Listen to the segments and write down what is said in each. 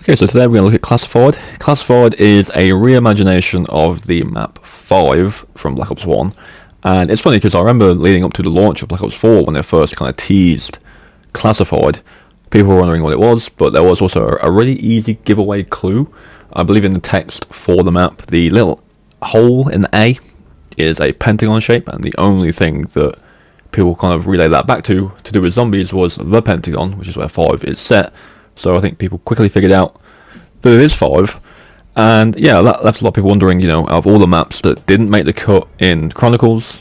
Okay, so today we're going to look at Classified. Classified is a reimagination of the map 5 from Black Ops 1. And it's funny because I remember leading up to the launch of Black Ops 4 when they first kind of teased Classified. People were wondering what it was, but there was also a really easy giveaway clue. I believe in the text for the map, the little hole in the A is a pentagon shape, and the only thing that people kind of relay that back to do with zombies was the pentagon, which is where 5 is set. So I think people quickly figured out that it is 5. And yeah, that left a lot of people wondering, you know, out of all the maps that didn't make the cut in Chronicles,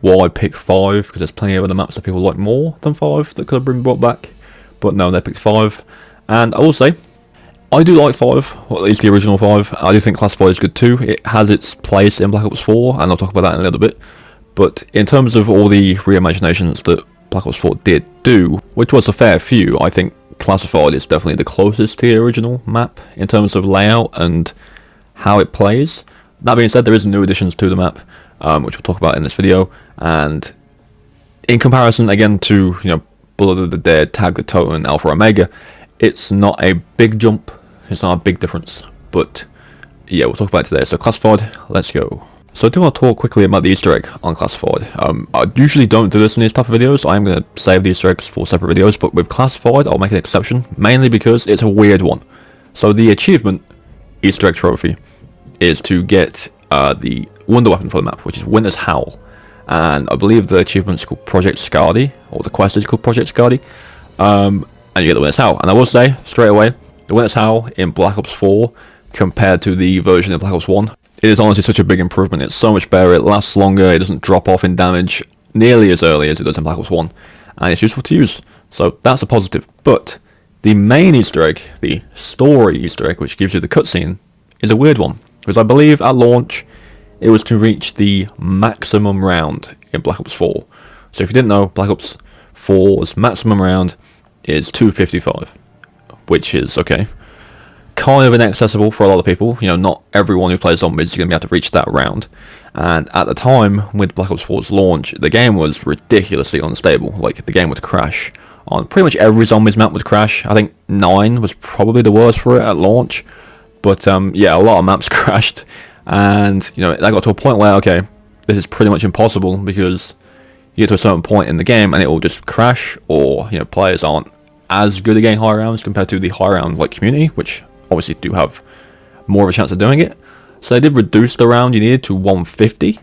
why pick 5? Because there's plenty of other maps that people like more than 5 that could have been brought back. But no, they picked 5. And I will say, I do like 5, or at least the original 5. I do think Classified is good too. It has its place in Black Ops 4, and I'll talk about that in a little bit. But in terms of all the reimaginations that Black Ops 4 did do, which was a fair few, I think Classified is definitely the closest to the original map in terms of layout and how it plays. That being said, there is new additions to the map, which we'll talk about in this video. And in comparison, again, to Blood of the Dead, Tag with Totem, and Alpha Omega, it's not a big jump. It's not a big difference. But yeah, we'll talk about it today. So Classified, let's go. So I do want to talk quickly about the Easter egg on Classified. I usually don't do this in these type of videos. I'm going to save the Easter eggs for separate videos, but with Classified, I'll make an exception, mainly because it's a weird one. So the achievement Easter egg trophy is to get the wonder weapon for the map, which is Winter's Howl. And I believe the achievement is called Project Scardy, or the quest is called Project Scardy. And you get the Winter's Howl. And I will say, straight away, the Winter's Howl in Black Ops 4 compared to the version of Black Ops 1, it is honestly such a big improvement. It's so much better, it lasts longer, it doesn't drop off in damage nearly as early as it does in Black Ops 1, and it's useful to use, so that's a positive. But the main Easter egg, the story Easter egg, which gives you the cutscene, is a weird one, because I believe at launch it was to reach the maximum round in Black Ops 4. So if you didn't know, Black Ops 4's maximum round is 255, which is, okay, kind of inaccessible for a lot of people. Not everyone who plays zombies is going to be able to reach that round. And at the time, with Black Ops 4's launch, the game was ridiculously unstable. Like, the game would crash on pretty much every zombies map would crash. I think 9 was probably the worst for it at launch. But yeah, a lot of maps crashed. And, that got to a point where, okay, this is pretty much impossible, because you get to a certain point in the game and it will just crash, or, players aren't as good at getting high rounds compared to the high round community, which obviously do have more of a chance of doing it. So they did reduce the round you needed to 150.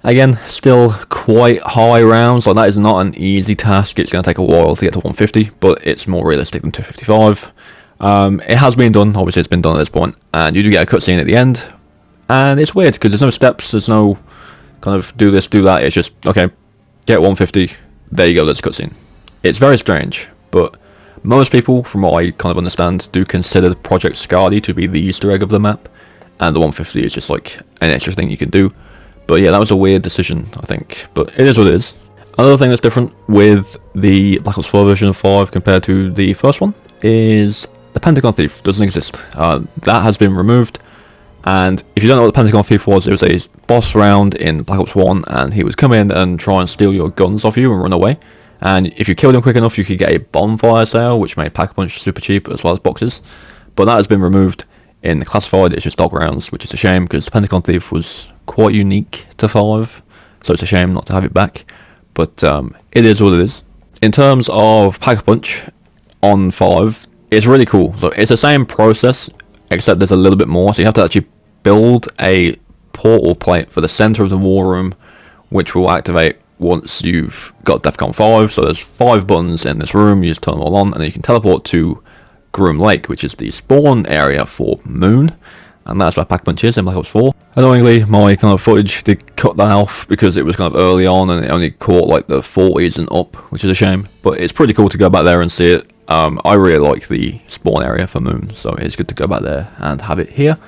Again, still quite high rounds. Like, that is not an easy task. It's going to take a while to get to 150, but it's more realistic than 255. It has been done. Obviously, it's been done at this point, and you do get a cutscene at the end. And it's weird because there's no steps. There's no kind of do this, do that. It's just, okay, get 150. There you go. There's a cutscene. It's very strange, but most people, from what I kind of understand, do consider Project Scardy to be the Easter egg of the map, and the 150 is just like an extra thing you can do. But yeah, that was a weird decision, I think, but it is what it is. Another thing that's different with the Black Ops 4 version of 5 compared to the first one is the Pentagon Thief doesn't exist. That has been removed, and if you don't know what the Pentagon Thief was, it was a boss round in Black Ops 1, and he would come in and try and steal your guns off you and run away. And if you killed him quick enough, you could get a bonfire sale, which made Pack-a-Punch super cheap, as well as boxes. But that has been removed in the Classified. It's just dog rounds, which is a shame, because the Pentagon Thief was quite unique to 5, so it's a shame not to have it back. But it is what it is. In terms of Pack-a-Punch on 5, it's really cool. So it's the same process, except there's a little bit more. So you have to actually build a portal plate for the center of the war room, which will activate once you've got DEFCON 5, so there's 5 buttons in this room, you just turn them all on, and then you can teleport to Groom Lake, which is the spawn area for Moon, and that's where Pack-a-Punch is in Black Ops 4. Annoyingly, my kind of footage did cut that off, because it was kind of early on, and it only caught like the 40s and up, which is a shame, but it's pretty cool to go back there and see it. I really like the spawn area for Moon, so it's good to go back there and have it here.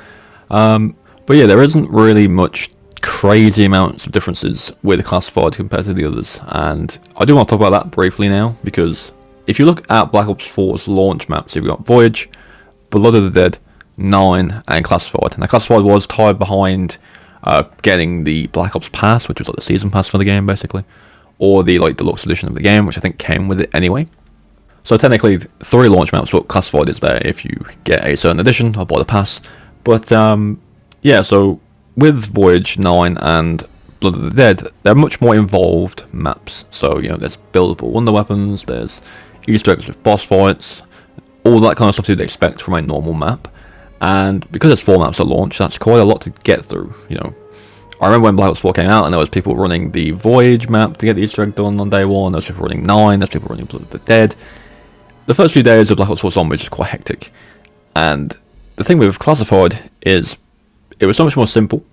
But yeah, there isn't really much crazy amounts of differences with Classified compared to the others, and I do want to talk about that briefly now, because if you look at Black Ops 4's launch maps, you've got Voyage, Blood of the Dead, 9, and Classified. Now, Classified was tied behind getting the Black Ops Pass, which was like the season pass for the game, basically, or the deluxe edition of the game, which I think came with it anyway. So technically 3 launch maps, but classified is there if you get a certain edition or buy the pass. But yeah, so with Voyage 9 and Blood of the Dead, they're much more involved maps. So, you know, there's buildable wonder weapons, there's Easter eggs with boss fights, all that kind of stuff you'd expect from a normal map. And because there's 4 maps at launch, that's quite a lot to get through, you know. I remember when Black Ops 4 came out and there was people running the Voyage map to get the Easter egg done on day 1, there's people running 9, there's people running Blood of the Dead. The first few days of Black Ops 4 Zombies was quite hectic. And the thing with Classified is it was so much more simple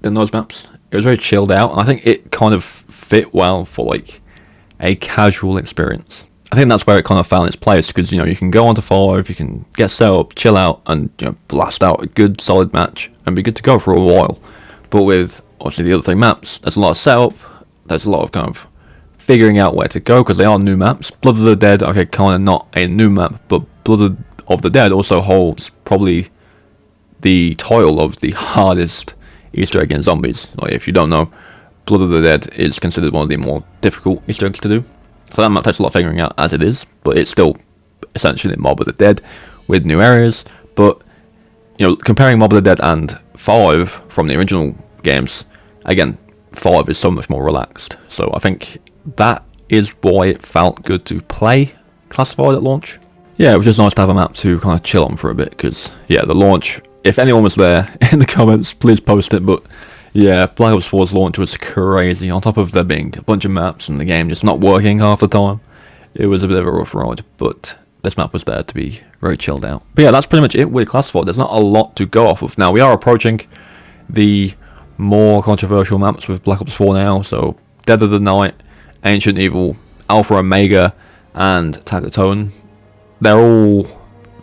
than those maps. It was very chilled out, and I think it kind of fit well for like a casual experience. I think that's where it kind of found its place, because, you know, you can go on to 5, you can get set up, chill out, and, you know, blast out a good solid match and be good to go for a while. But with obviously the other 3 maps, there's a lot of setup, there's a lot of kind of figuring out where to go, because they are new maps. Blood of the Dead, okay, kind of not a new map, but Blood of the Dead also holds probably the title of the hardest Easter egg in Zombies. Like, if you don't know, Blood of the Dead is considered one of the more difficult Easter eggs to do. So that map takes a lot of figuring out as it is, but it's still essentially Mob of the Dead with new areas. But, you know, comparing Mob of the Dead and 5 from the original games, again, 5 is so much more relaxed. So I think that is why it felt good to play Classified at launch. Yeah, it was just nice to have a map to kind of chill on for a bit, because, yeah, the launch, if anyone was there in the comments, please post it, but yeah, Black Ops 4's launch was crazy, on top of there being a bunch of maps and the game just not working half the time. It was a bit of a rough ride, but this map was there to be very chilled out. But yeah, that's pretty much it with Classified. There's not a lot to go off of. Now, we are approaching the more controversial maps with Black Ops 4 now, so Dead of the Night, Ancient Evil, Alpha Omega, and Tagatone. They're all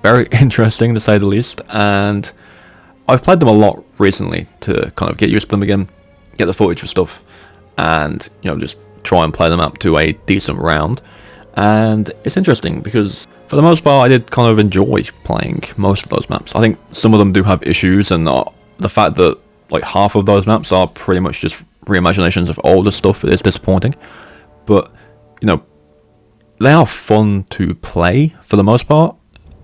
very interesting, to say the least, and I've played them a lot recently to kind of get used to them again, get the footage for stuff, and, you know, just try and play them up to a decent round. And it's interesting because for the most part I did kind of enjoy playing most of those maps. I think some of them do have issues, and the fact that like half of those maps are pretty much just reimaginations of older stuff is disappointing. But, you know, they are fun to play for the most part,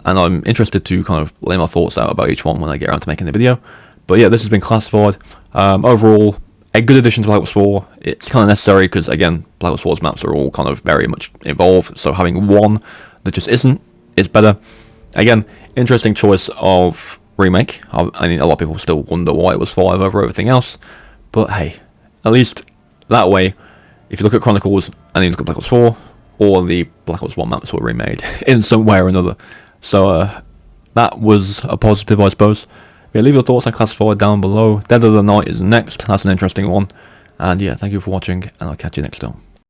and I'm interested to kind of lay my thoughts out about each one when I get around to making the video. But yeah, this has been Classified. Overall, a good addition to Black Ops 4. It's kind of necessary because, again, Black Ops 4's maps are all kind of very much involved, so having one that just isn't is better. Again, interesting choice of remake. I mean, a lot of people still wonder why it was 5 over everything else, but hey, at least that way, if you look at Chronicles and you look at Black Ops 4, all the Black Ops 1 maps were remade in some way or another. So that was a positive, I suppose. Yeah, leave your thoughts on Classified down below. Dead of the Night is next. That's an interesting one. And yeah, thank you for watching, and I'll catch you next time.